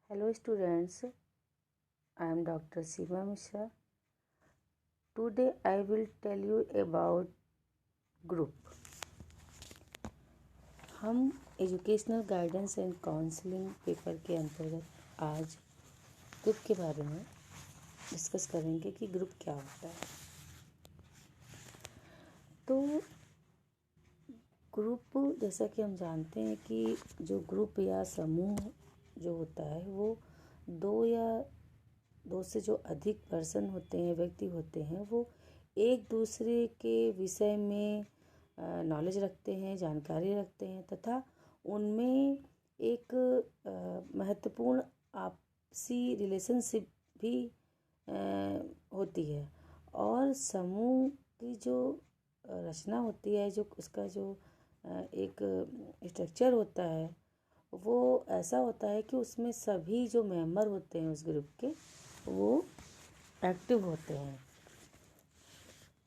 Hello students, I am Dr. Seema Mishra. Today I will tell you about group. हम educational guidance and counselling paper के अंतर्गत आज group के बारे में डिस्कस करेंगे कि ग्रुप क्या होता है। तो ग्रुप, जैसा कि हम जानते हैं कि जो ग्रुप या समूह जो होता है वो दो से जो अधिक पर्सन होते हैं, व्यक्ति होते हैं, वो एक दूसरे के विषय में नॉलेज रखते हैं, जानकारी रखते हैं तथा उनमें एक महत्वपूर्ण आपसी रिलेशनशिप भी होती है। और समूह की जो रचना होती है, जो उसका जो एक स्ट्रक्चर होता है, वो ऐसा होता है कि उसमें सभी जो मेंबर होते हैं उस ग्रुप के वो एक्टिव होते हैं।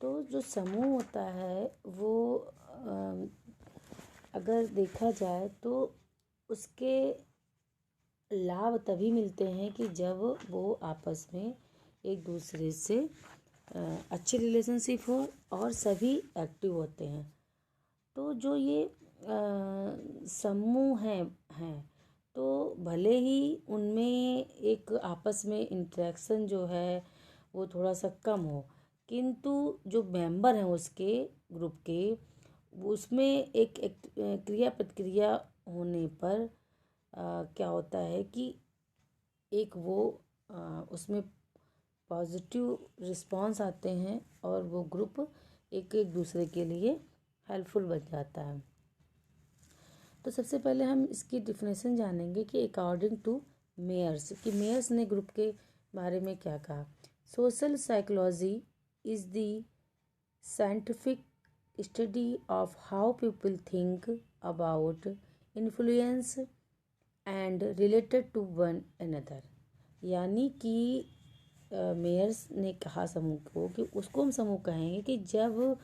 तो जो समूह होता है वो अगर देखा जाए तो उसके लाभ तभी मिलते हैं कि जब वो आपस में एक दूसरे से अच्छी रिलेशनशिप हो और सभी एक्टिव होते हैं। तो जो ये समूह हैं तो भले ही उनमें एक आपस में इंटरेक्शन जो है वो थोड़ा सा कम हो, किंतु जो मेंबर हैं उसके ग्रुप के, उसमें एक क्रिया प्रतिक्रिया होने पर क्या होता है कि एक वो उसमें पॉजिटिव रिस्पांस आते हैं और वो ग्रुप एक दूसरे के लिए हेल्पफुल बन जाता है। तो सबसे पहले हम इसकी डिफिनेशन जानेंगे कि अकॉर्डिंग टू मेयर्स, कि मेयर्स ने ग्रुप के बारे में क्या कहा। Social psychology is the scientific study of how people think about, influence and related to one another. यानी कि मेयर्स ने कहा समूह को कि उसको हम समूह कहेंगे कि जब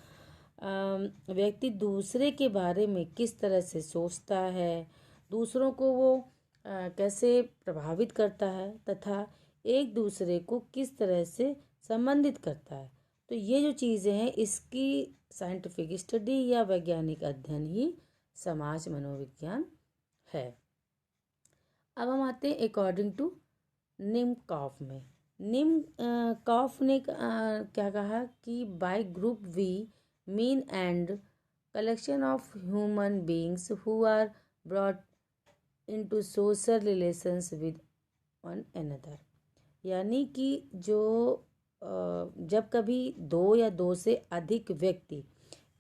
व्यक्ति दूसरे के बारे में किस तरह से सोचता है, दूसरों को वो कैसे प्रभावित करता है तथा एक दूसरे को किस तरह से संबंधित करता है। तो ये जो चीज़ें हैं इसकी साइंटिफिक स्टडी या वैज्ञानिक अध्ययन ही समाज मनोविज्ञान है। अब हम आते हैं अकॉर्डिंग टू निम्कॉफ में। निम्कॉफ ने क्या कहा कि by group we mean and collection of human beings who are brought into social relations with one another। यानी कि जो जब कभी दो या दो से अधिक व्यक्ति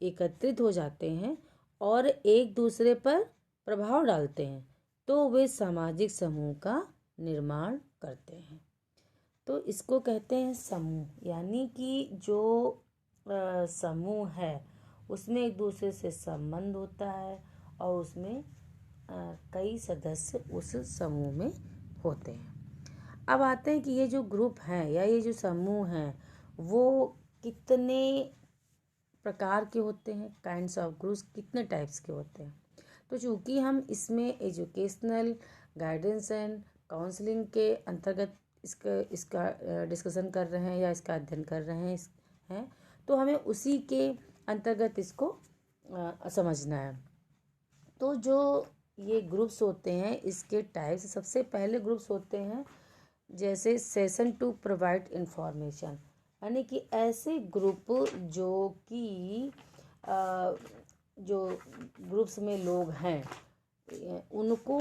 एकत्रित हो जाते हैं और एक दूसरे पर प्रभाव डालते हैं तो वे सामाजिक समूह का निर्माण करते हैं। तो इसको कहते हैं समूह। यानी कि जो समूह है उसमें एक दूसरे से संबंध होता है और उसमें कई सदस्य उस समूह में होते हैं। अब आते हैं कि ये जो ग्रुप हैं या ये जो समूह हैं वो कितने प्रकार के होते हैं, काइंड्स ऑफ ग्रुप्स कितने टाइप्स के होते हैं। तो चूँकि हम इसमें एजुकेशनल गाइडेंस एंड काउंसलिंग के अंतर्गत इसका डिस्कशन कर रहे हैं या इसका अध्ययन कर रहे हैं तो हमें उसी के अंतर्गत इसको समझना है। तो जो ये ग्रुप्स होते हैं इसके टाइप्स, सबसे पहले ग्रुप्स होते हैं जैसे सेशन टू प्रोवाइड इंफॉर्मेशन। यानी कि ऐसे ग्रुप जो कि जो ग्रुप्स में लोग हैं उनको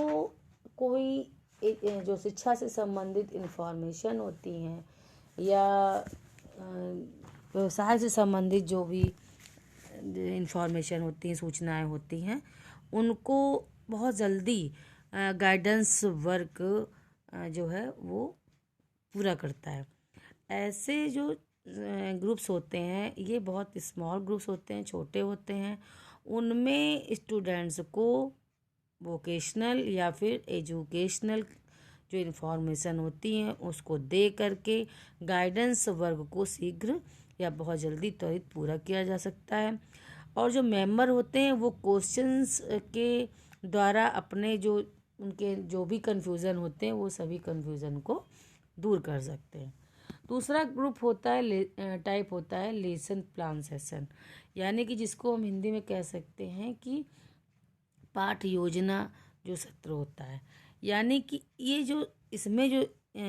कोई जो शिक्षा से संबंधित इंफॉर्मेशन होती हैं या व्यवसाय से संबंधित जो भी इंफॉर्मेशन होती हैं, सूचनाएं होती हैं, उनको बहुत जल्दी गाइडेंस वर्क जो है वो पूरा करता है। ऐसे जो ग्रुप्स होते हैं ये बहुत स्मॉल ग्रुप्स होते हैं, छोटे होते हैं। उनमें स्टूडेंट्स को वोकेशनल या फिर एजुकेशनल जो इन्फॉर्मेशन होती हैं उसको दे करके गाइडेंस वर्क को शीघ्र या बहुत जल्दी त्वरित पूरा किया जा सकता है। और जो मेंबर होते हैं वो क्वेश्चंस के द्वारा अपने जो उनके जो भी कन्फ्यूज़न होते हैं वो सभी कन्फ्यूज़न को दूर कर सकते हैं। दूसरा ग्रुप होता है टाइप होता है लेसन प्लान सेशन, यानी कि जिसको हम हिंदी में कह सकते हैं कि पाठ योजना जो सत्र होता है। यानी कि ये जो इसमें जो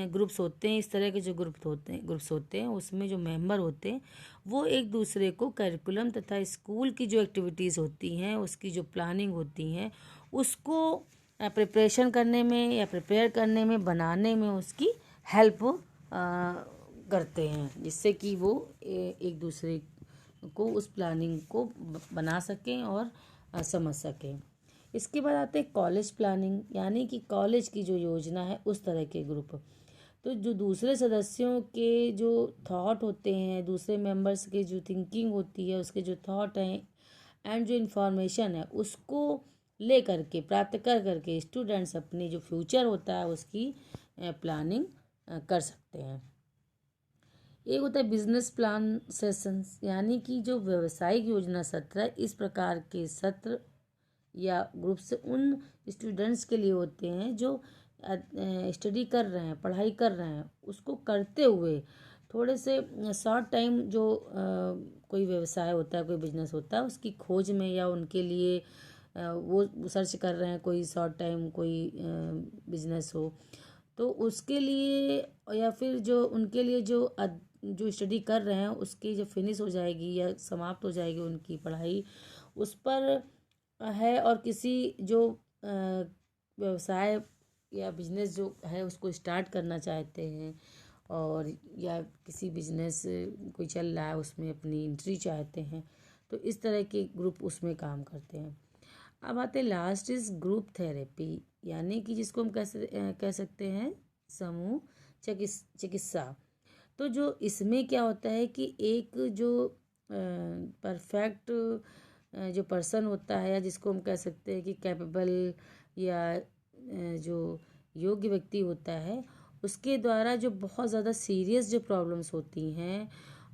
ग्रुप्स होते हैं, इस तरह के जो ग्रुप्स होते हैं उसमें जो मेंबर होते हैं वो एक दूसरे को करिकुलम तथा स्कूल की जो एक्टिविटीज़ होती हैं उसकी जो प्लानिंग होती हैं उसको प्रिपरेशन करने में या प्रिपेयर करने में, बनाने में उसकी हेल्प करते हैं, जिससे कि वो एक दूसरे को उस प्लानिंग को बना सकें और समझ सकें। इसके बाद आते हैं कॉलेज प्लानिंग, यानी कि कॉलेज की जो योजना है उस तरह के ग्रुप। तो जो दूसरे सदस्यों के जो थॉट होते हैं, दूसरे मेंबर्स के जो थिंकिंग होती है, उसके जो थॉट हैं एंड जो इन्फॉर्मेशन है उसको ले करके, प्राप्त कर करके स्टूडेंट्स अपनी जो फ्यूचर होता है उसकी प्लानिंग कर सकते हैं। एक होता है बिजनेस प्लान सेशंस, यानी कि जो व्यवसायिक योजना सत्र है, इस प्रकार के सत्र या ग्रुप्स उन स्टूडेंट्स के लिए होते हैं जो स्टडी कर रहे हैं, पढ़ाई कर रहे हैं, उसको करते हुए थोड़े से शॉर्ट टाइम जो कोई व्यवसाय होता है, कोई बिजनेस होता है, उसकी खोज में या उनके लिए वो सर्च कर रहे हैं कोई शॉर्ट टाइम कोई बिजनेस हो, तो उसके लिए या फिर जो उनके लिए जो स्टडी कर रहे हैं उसकी जब फिनिश हो जाएगी या समाप्त हो जाएगी उनकी पढ़ाई, उस पर है, और किसी जो व्यवसाय या बिजनेस जो है उसको स्टार्ट करना चाहते हैं, और या किसी बिजनेस कोई चल रहा है उसमें अपनी एंट्री चाहते हैं, तो इस तरह के ग्रुप उसमें काम करते हैं। अब आते लास्ट इज ग्रुप थेरेपी, यानी कि जिसको हम कह सकते हैं समूह चिकित्सा। तो जो इसमें क्या होता है कि एक जो परफेक्ट जो पर्सन होता है, या जिसको हम कह सकते हैं कि कैपेबल या जो योग्य व्यक्ति होता है, उसके द्वारा जो बहुत ज़्यादा सीरियस जो प्रॉब्लम्स होती हैं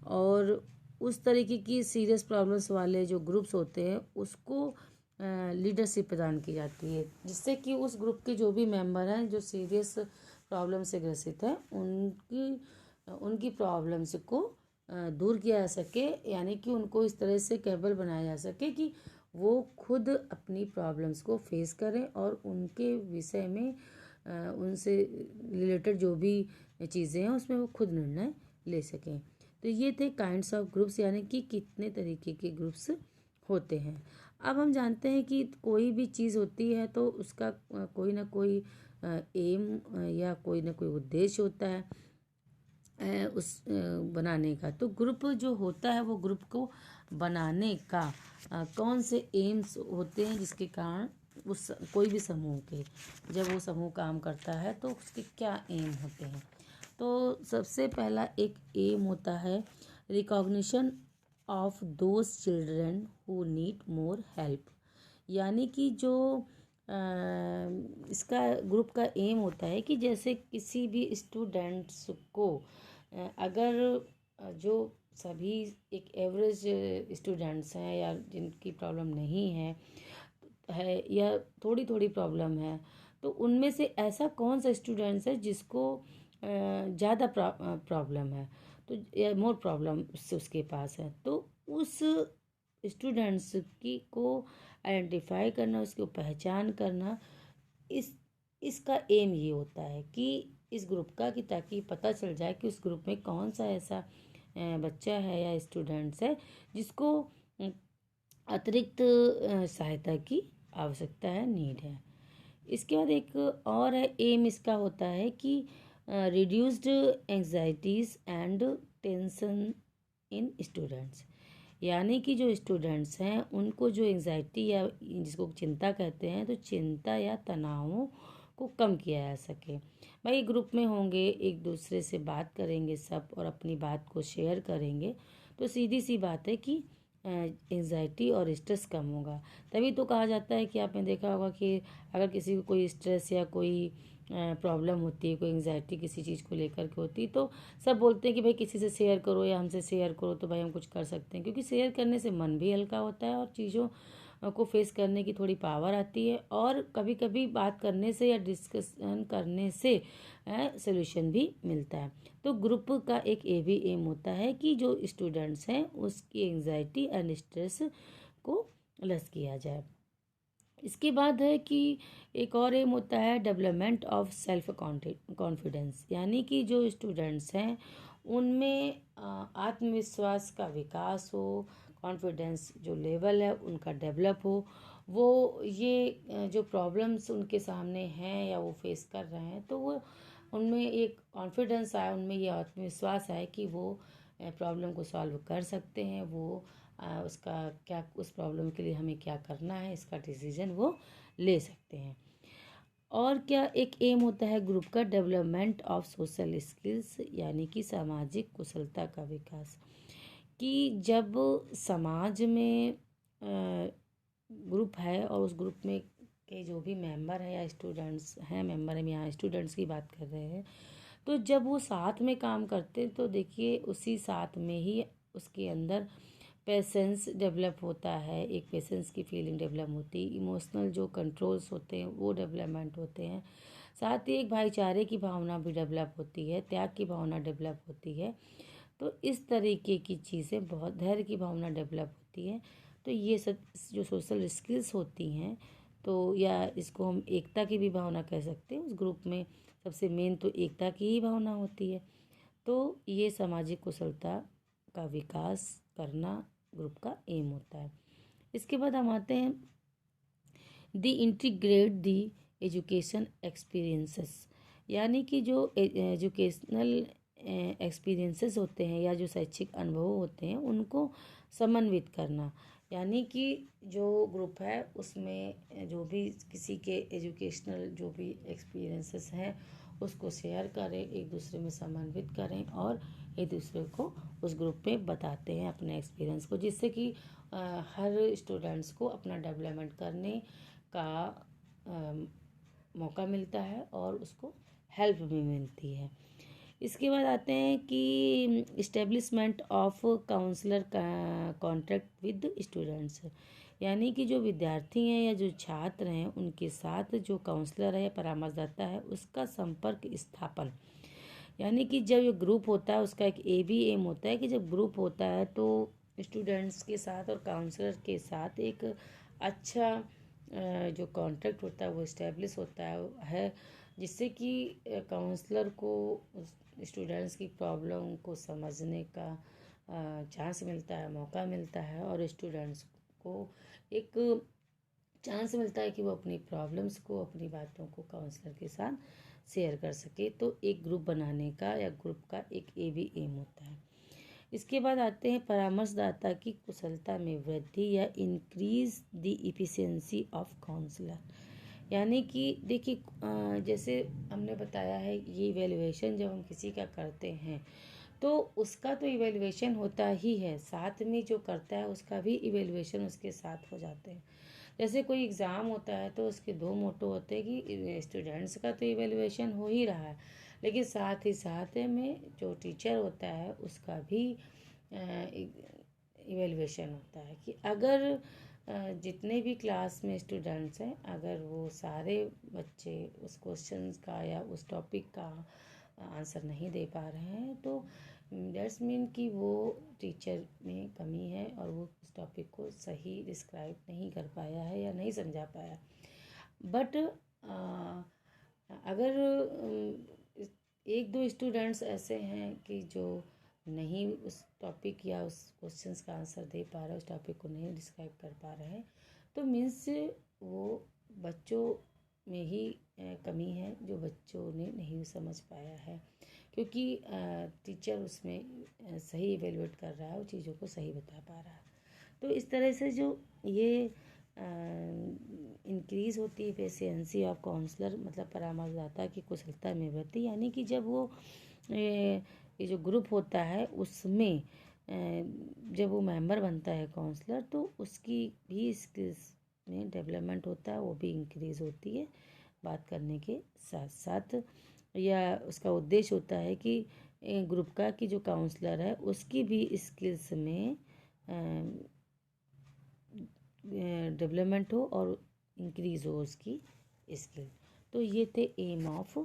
और उस तरीके की सीरियस प्रॉब्लम्स वाले जो ग्रुप्स होते हैं उसको लीडरशिप प्रदान की जाती है, जिससे कि उस ग्रुप के जो भी मेंबर हैं जो सीरियस प्रॉब्लम से ग्रसित हैं उनकी प्रॉब्लम्स को दूर किया जा सके, यानी कि उनको इस तरह से कैपेबल बनाया जा सके कि वो खुद अपनी प्रॉब्लम्स को फेस करें और उनके विषय में उनसे रिलेटेड जो भी चीज़ें हैं उसमें वो खुद निर्णय ले सकें। तो ये थे काइंड्स ऑफ ग्रुप्स, यानी कि कितने तरीके के ग्रुप्स होते हैं। अब हम जानते हैं कि कोई भी चीज़ होती है तो उसका कोई ना कोई एम या कोई ना कोई उद्देश्य होता है उस बनाने का। तो ग्रुप जो होता है वो ग्रुप को बनाने का कौन से एम्स होते हैं जिसके कारण उस कोई भी समूह के जब वो समूह काम करता है तो उसके क्या एम होते हैं। तो सबसे पहला एक एम होता है recognition of those children who need more help, यानी कि जो इसका ग्रुप का एम होता है कि जैसे किसी भी स्टूडेंट्स को अगर जो सभी एक एवरेज स्टूडेंट्स हैं या जिनकी प्रॉब्लम नहीं है या थोड़ी थोड़ी प्रॉब्लम है, तो उनमें से ऐसा कौन सा स्टूडेंट्स है जिसको ज़्यादा प्रॉब्लम है, तो या मोर प्रॉब्लम उसके पास है, तो उस स्टूडेंट्स की को आइडेंटिफाई करना, उसको पहचान करना, इसका एम ये होता है कि इस ग्रुप का कि ताकि पता चल जाए कि उस ग्रुप में कौन सा ऐसा बच्चा है या स्टूडेंट्स है जिसको अतिरिक्त सहायता की आवश्यकता है, नीड है। इसके बाद एक और है एम इसका होता है कि reduced anxieties and tension in students, यानी कि जो स्टूडेंट्स हैं उनको जो एंजाइटी या जिसको चिंता कहते हैं, तो चिंता या तनावों को कम किया जा सके। भाई ग्रुप में होंगे, एक दूसरे से बात करेंगे सब और अपनी बात को शेयर करेंगे, तो सीधी सी बात है कि एंजाइटी और स्ट्रेस कम होगा। तभी तो कहा जाता है कि आपने देखा होगा कि अगर किसी को कोई स्ट्रेस या कोई प्रॉब्लम होती है, कोई एंजाइटी किसी चीज़ को लेकर के होती, तो सब बोलते हैं कि भाई किसी से शेयर करो या हमसे शेयर करो तो भाई हम कुछ कर सकते हैं, क्योंकि शेयर करने से मन भी हल्का होता है और चीज़ों को फेस करने की थोड़ी पावर आती है, और कभी कभी बात करने से या डिस्कशन करने से सोल्यूशन भी मिलता है। तो ग्रुप का एक ये भी एम होता है कि जो स्टूडेंट्स हैं उसकी एंजाइटी एंड स्ट्रेस को लेस किया जाए। इसके बाद है कि एक और एम होता है डेवलपमेंट ऑफ सेल्फ कॉन्फिडेंस, यानी कि जो स्टूडेंट्स हैं उनमें आत्मविश्वास का विकास हो, कॉन्फिडेंस जो लेवल है उनका डेवलप हो। वो ये जो प्रॉब्लम्स उनके सामने हैं या वो फेस कर रहे हैं, तो वो उनमें एक कॉन्फिडेंस आए, उनमें ये आत्मविश्वास आए कि वो प्रॉब्लम को सॉल्व कर सकते हैं। वो उसका क्या, उस प्रॉब्लम के लिए हमें क्या करना है, इसका डिसीजन वो ले सकते हैं। और क्या एक एम होता है ग्रुप का डेवलपमेंट ऑफ सोशल स्किल्स, यानी कि सामाजिक कुशलता का विकास। कि जब समाज में ग्रुप है और उस ग्रुप में के जो भी मेंबर हैं या स्टूडेंट्स हैं, मेंबर हैं, यहाँ स्टूडेंट्स की बात कर रहे हैं, तो जब वो साथ में काम करते हैं तो देखिए उसी साथ में ही उसके अंदर पेशेंस डेवलप होता है, एक पेशेंस की फीलिंग डेवलप होती है, इमोशनल जो कंट्रोल्स होते हैं वो डेवलपमेंट होते हैं, साथ ही एक भाईचारे की भावना भी डेवलप होती है, त्याग की भावना डेवलप होती है। तो इस तरीके की चीज़ें, बहुत धैर्य की भावना डेवलप होती है। तो ये सब जो सोशल स्किल्स होती हैं, तो या इसको हम एकता की भी भावना कह सकते हैं। उस ग्रुप में सबसे मेन तो एकता की ही भावना होती है। तो ये सामाजिक कुशलता का विकास करना ग्रुप का एम होता है। इसके बाद हम आते हैं दी इंटीग्रेट दी एजुकेशन एक्सपीरियंसेस, यानी कि जो एजुकेशनल एक्सपीरियंसेस होते हैं या जो शैक्षिक अनुभव होते हैं उनको समन्वित करना। यानी कि जो ग्रुप है उसमें जो भी किसी के एजुकेशनल जो भी एक्सपीरियंसेस हैं उसको शेयर करें, एक दूसरे में समन्वित करें और एक दूसरे को उस ग्रुप में बताते हैं अपने एक्सपीरियंस को, जिससे कि हर स्टूडेंट्स को अपना डेवलपमेंट करने का मौका मिलता है और उसको हेल्प भी मिलती है। इसके बाद आते हैं कि establishment of counsellor contract with students, यानी कि जो विद्यार्थी हैं या जो छात्र हैं उनके साथ जो काउंसलर है या परामर्शदाता है उसका संपर्क स्थापन। यानी कि जब ये ग्रुप होता है उसका एक ए भी एम होता है कि जब ग्रुप होता है तो स्टूडेंट्स के साथ और काउंसलर के साथ एक अच्छा जो कॉन्ट्रैक्ट होता है वो इस्टेब्लिश होता है, जिससे कि काउंसलर को स्टूडेंट्स की प्रॉब्लम को समझने का चांस मिलता है, मौका मिलता है, और स्टूडेंट्स को एक चांस मिलता है कि वो अपनी प्रॉब्लम्स को, अपनी बातों को काउंसलर के साथ शेयर कर सके। तो एक ग्रुप बनाने का या ग्रुप का एक ए भी एम होता है। इसके बाद आते हैं परामर्शदाता की कुशलता में वृद्धि या increase the efficiency of counsellor, यानी कि देखिए जैसे हमने बताया है ये इवेल्युएशन जब हम किसी का करते हैं तो उसका तो इवेल्युएशन होता ही है, साथ में जो करता है उसका भी इवेल्युएशन उसके साथ हो जाते हैं। जैसे कोई एग्ज़ाम होता है तो उसके दो मोटो होते हैं कि स्टूडेंट्स का तो इवेल्युएशन हो ही रहा है, लेकिन साथ ही साथ में जो टीचर होता है उसका भी इवेल्युएशन होता है कि अगर जितने भी क्लास में स्टूडेंट्स हैं अगर वो सारे बच्चे उस क्वेश्चन का या उस टॉपिक का आंसर नहीं दे पा रहे हैं तो दैट्स मीन कि वो टीचर में कमी है और वो उस टॉपिक को सही डिस्क्राइब नहीं कर पाया है या नहीं समझा पाया। बट अगर एक दो स्टूडेंट्स ऐसे हैं कि जो नहीं उस टॉपिक या उस क्वेश्चंस का आंसर दे पा रहे, उस टॉपिक को नहीं डिस्क्राइब कर पा रहे हैं, तो मीन्स वो बच्चों में ही कमी है, जो बच्चों ने नहीं समझ पाया है, क्योंकि टीचर उसमें सही इवेलुएट कर रहा है, वो चीज़ों को सही बता पा रहा है। तो इस तरह से जो ये इंक्रीज़ होती है एफिशिएंसी ऑफ काउंसलर, मतलब परामर्शदाता की कुशलता में वृद्धि, यानी कि जब वो ये जो ग्रुप होता है उसमें जब वो मेंबर बनता है काउंसलर तो उसकी भी स्किल्स में डेवलपमेंट होता है, वो भी इंक्रीज़ होती है बात करने के साथ साथ। या उसका उद्देश्य होता है कि ग्रुप का कि जो काउंसलर है उसकी भी स्किल्स में डेवलपमेंट हो और इंक्रीज हो उसकी स्किल। तो ये थे एम ऑफ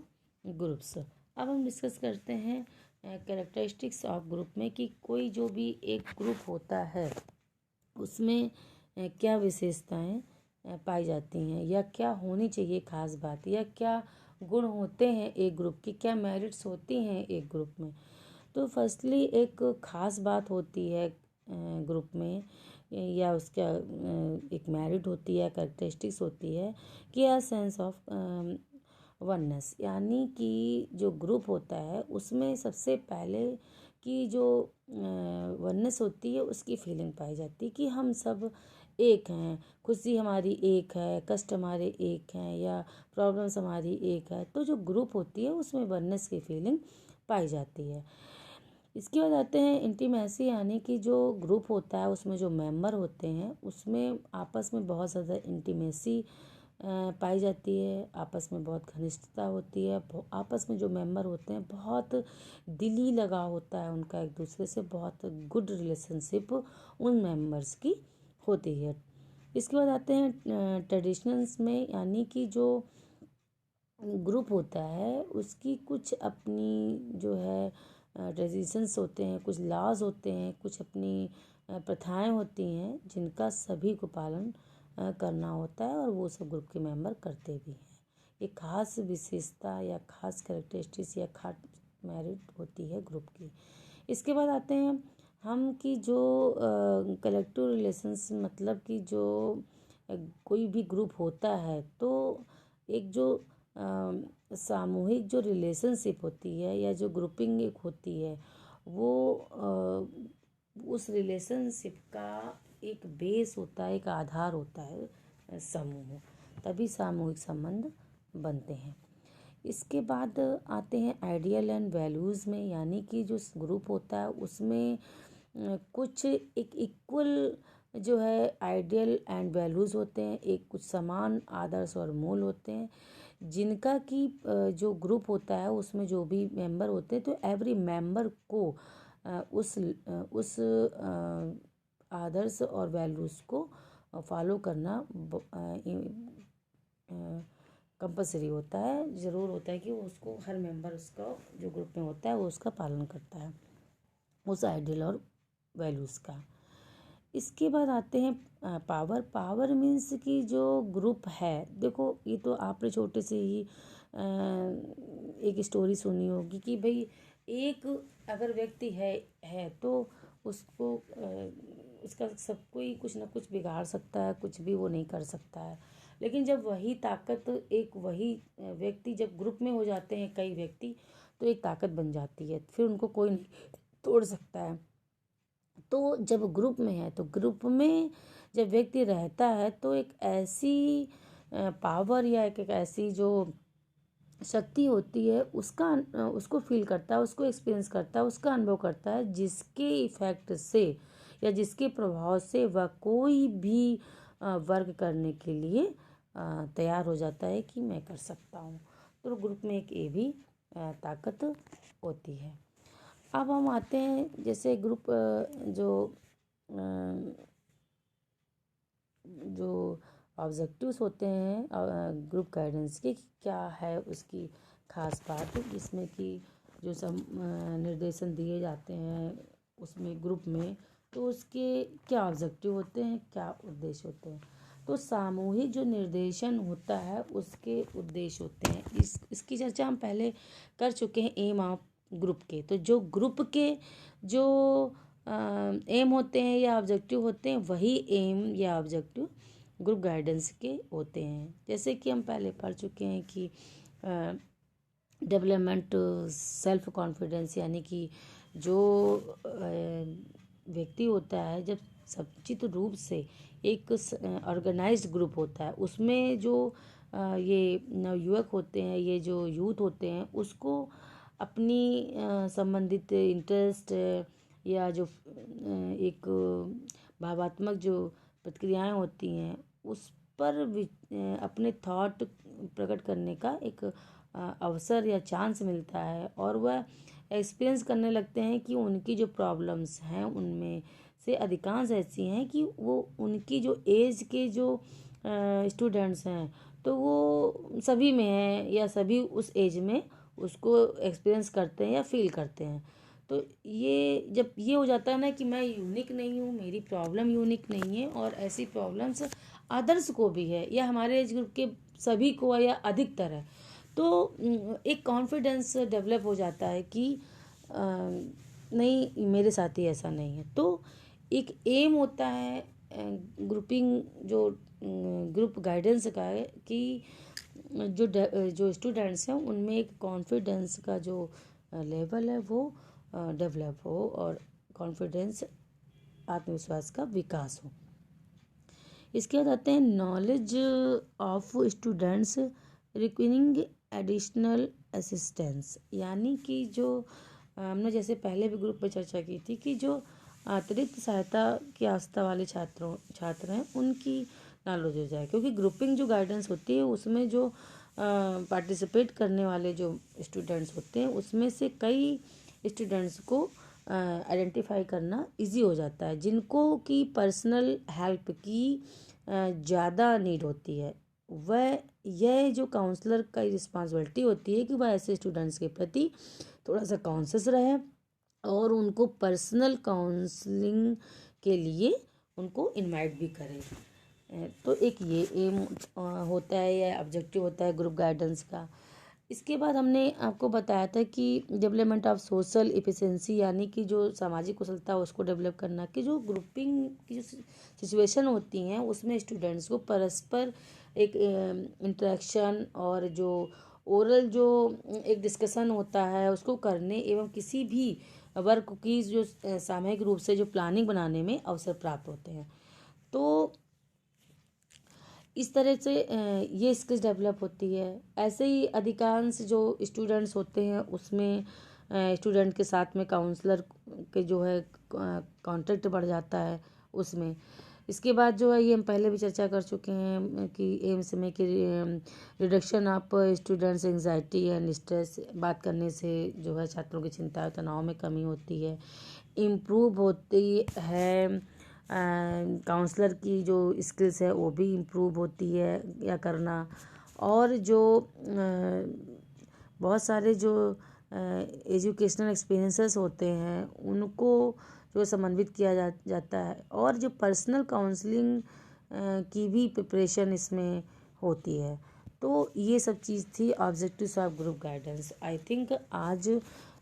ग्रुप्स। अब हम डिस्कस करते हैं कैरेक्टरिस्टिक्स ऑफ ग्रुप में कि कोई जो भी एक ग्रुप होता है उसमें क्या विशेषताएं पाई जाती हैं या क्या होनी चाहिए खास बात, या क्या गुण होते हैं एक ग्रुप की, क्या मेरिट्स होती हैं एक ग्रुप में। तो फर्स्टली एक खास बात होती है ग्रुप में, या उसका एक मेरिट होती है, कैरेक्टरिस्टिक्स होती है कि अ सेंस ऑफ वननेस, यानी कि जो ग्रुप होता है उसमें सबसे पहले कि जो वननेस होती है उसकी फीलिंग पाई जाती है कि हम सब एक हैं, खुशी हमारी एक है, कष्ट हमारे एक हैं, या प्रॉब्लम्स हमारी एक है। तो जो ग्रुप होती है उसमें वननेस की फीलिंग पाई जाती है। इसके बाद आते हैं इंटीमेसी, यानी कि जो ग्रुप होता है उसमें जो मेंबर होते हैं उसमें आपस में बहुत ज़्यादा इंटीमेसी पाई जाती है, आपस में बहुत घनिष्ठता होती है, आपस में जो मेंबर होते हैं बहुत दिली लगाव होता है उनका एक दूसरे से, बहुत गुड रिलेशनशिप उन मेंबर्स की होती है। इसके बाद आते हैं ट्रेडिशनल्स में, यानी कि जो ग्रुप होता है उसकी कुछ अपनी जो है ट्रेडिशंस होते हैं, कुछ लॉज होते हैं, कुछ अपनी प्रथाएं होती हैं जिनका सभी को पालन करना होता है, और वो सब ग्रुप के मेंबर करते भी हैं। एक खास विशेषता या खास कैरेक्टरिस्टिक्स या खास मेरिट होती है ग्रुप की। इसके बाद आते हैं हम कि जो कलेक्टिव रिलेशंस, मतलब कि जो कोई भी ग्रुप होता है तो एक जो सामूहिक जो रिलेशनशिप होती है या जो ग्रुपिंग एक होती है वो उस रिलेशनशिप का एक बेस होता है, एक आधार होता है समूह, तभी सामूहिक संबंध बनते हैं। इसके बाद आते हैं आइडियल एंड वैल्यूज़ में, यानी कि जो ग्रुप होता है उसमें कुछ एक इक्वल जो है आइडियल एंड वैल्यूज़ होते हैं, एक कुछ समान आदर्श और मूल होते हैं जिनका कि जो ग्रुप होता है उसमें जो भी मेंबर होते हैं तो एवरी मेंबर को उस आदर्श और वैल्यूज़ को फॉलो करना कंपलसरी होता है, ज़रूर होता है कि वो उसको हर मेंबर उसका जो ग्रुप में होता है वो उसका पालन करता है उस आइडियल और वैल्यूज़ का। इसके बाद आते हैं पावर। पावर मीन्स कि जो ग्रुप है, देखो ये तो आपने छोटे से ही एक स्टोरी सुनी होगी कि भाई एक अगर व्यक्ति है तो उसको उसका सब कोई कुछ ना कुछ बिगाड़ सकता है, कुछ भी वो नहीं कर सकता है। लेकिन जब वही ताकत एक वही व्यक्ति जब ग्रुप में हो जाते हैं कई व्यक्ति, तो एक ताकत बन जाती है, फिर उनको कोई नहीं तोड़ सकता है। तो जब ग्रुप में है तो ग्रुप में जब व्यक्ति रहता है तो एक ऐसी पावर या एक ऐसी जो शक्ति होती है उसका उसको फील करता है, उसको एक्सपीरियंस करता है, उसका अनुभव करता है, जिसके इफेक्ट से या जिसके प्रभाव से वह कोई भी वर्क करने के लिए तैयार हो जाता है कि मैं कर सकता हूँ। तो ग्रुप में एक ये भी ताकत होती है। अब हम आते हैं जैसे ग्रुप जो ऑब्जेक्टिव्स होते हैं ग्रुप गाइडेंस के, क्या है उसकी खास बात, जिसमें कि जो सब निर्देशन दिए जाते हैं उसमें ग्रुप में, तो उसके क्या ऑब्जेक्टिव होते हैं, क्या उद्देश्य होते हैं। तो सामूहिक जो निर्देशन होता है उसके उद्देश्य होते हैं, इसकी चर्चा हम पहले कर चुके हैं एम ऑफ ग्रुप के। तो जो ग्रुप के जो एम होते हैं या ऑब्जेक्टिव होते हैं वही एम या ऑब्जेक्टिव ग्रुप गाइडेंस के होते हैं। जैसे कि हम पहले पढ़ चुके हैं कि डेवलपमेंट सेल्फ कॉन्फिडेंस, यानी कि जो व्यक्ति होता है जब समुचित रूप से एक ऑर्गेनाइज्ड ग्रुप होता है उसमें जो ये नवयुवक होते हैं, ये जो यूथ होते हैं, उसको अपनी संबंधित इंटरेस्ट या जो एक भावात्मक जो प्रतिक्रियाएं होती हैं उस पर अपने थॉट प्रकट करने का एक अवसर या चांस मिलता है, और वह एक्सपीरियंस करने लगते हैं कि उनकी जो प्रॉब्लम्स हैं उनमें से अधिकांश ऐसी हैं कि वो उनकी जो एज के जो स्टूडेंट्स हैं तो वो सभी में हैं या सभी उस एज में उसको एक्सपीरियंस करते हैं या फील करते हैं। तो ये जब ये हो जाता है ना कि मैं यूनिक नहीं हूँ, मेरी प्रॉब्लम यूनिक नहीं है और ऐसी प्रॉब्लम्स अदर्स को भी है या हमारे एज ग्रुप के सभी को है या अधिकतर है, तो एक कॉन्फिडेंस डेवलप हो जाता है कि नहीं मेरे साथ ही ऐसा नहीं है। तो एक एम होता है ग्रुपिंग जो ग्रुप गाइडेंस का है कि जो स्टूडेंट्स हैं उनमें एक कॉन्फिडेंस का जो लेवल है वो डेवलप हो और कॉन्फिडेंस आत्मविश्वास का विकास हो। इसके बाद आते हैं knowledge of students requiring additional assistance, यानी कि जो हमने जैसे पहले भी ग्रुप में चर्चा की थी कि जो अतिरिक्त सहायता की आवश्यकता वाले छात्र हैं उनकी नॉलेज हो जाए, क्योंकि ग्रुपिंग जो गाइडेंस होती है उसमें जो पार्टिसिपेट करने वाले जो स्टूडेंट्स होते हैं उसमें से कई स्टूडेंट्स को आइडेंटिफाई करना इजी हो जाता है जिनको कि पर्सनल हेल्प की ज़्यादा नीड होती है। वह यह जो काउंसलर का रिस्पॉन्सिबिलिटी होती है कि वह ऐसे स्टूडेंट्स के प्रति थोड़ा सा कॉन्शियस रहे और उनको पर्सनल काउंसलिंग के लिए उनको इनवाइट भी करें। तो एक ये एम होता है या ऑब्जेक्टिव होता है ग्रुप गाइडेंस का। इसके बाद हमने आपको बताया था कि डेवलपमेंट ऑफ सोशल इफिशिएंसी, यानी कि जो सामाजिक कुशलता है उसको डेवलप करना, कि जो ग्रुपिंग की जो सिचुएशन होती हैं उसमें स्टूडेंट्स को परस्पर एक इंटरेक्शन और जो ओरल जो एक डिस्कशन होता है उसको करने एवं किसी भी वर्क की जो सामूहिक रूप से जो प्लानिंग बनाने में अवसर प्राप्त होते हैं। तो इस तरह से ये स्किल्स डेवलप होती है। ऐसे ही अधिकांश जो स्टूडेंट्स होते हैं उसमें स्टूडेंट के साथ में काउंसलर के जो है कॉन्टेक्ट बढ़ जाता है उसमें। इसके बाद जो है ये हम पहले भी चर्चा कर चुके हैं कि एम्स में कि reduction of students anxiety and stress, बात करने से जो है छात्रों की चिंता और तनाव में कमी होती है, इम्प्रूव होती है काउंसलर की जो स्किल्स है वो भी इम्प्रूव होती है या करना, और जो बहुत सारे जो एजुकेशनल एक्सपीरियंसेस होते हैं उनको जो समन्वित किया जाता है, और जो पर्सनल काउंसलिंग की भी प्रिपरेशन इसमें होती है। तो ये सब चीज़ थी objectives of group guidance. I think आज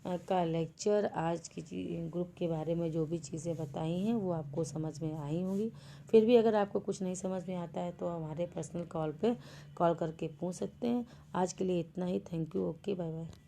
का लेक्चर, आज की ग्रुप के बारे में जो भी चीज़ें बताई हैं वो आपको समझ में आई होंगी। फिर भी अगर आपको कुछ नहीं समझ में आता है तो हमारे पर्सनल कॉल पे कॉल करके पूछ सकते हैं। आज के लिए इतना ही। Thank you. Okay, bye bye.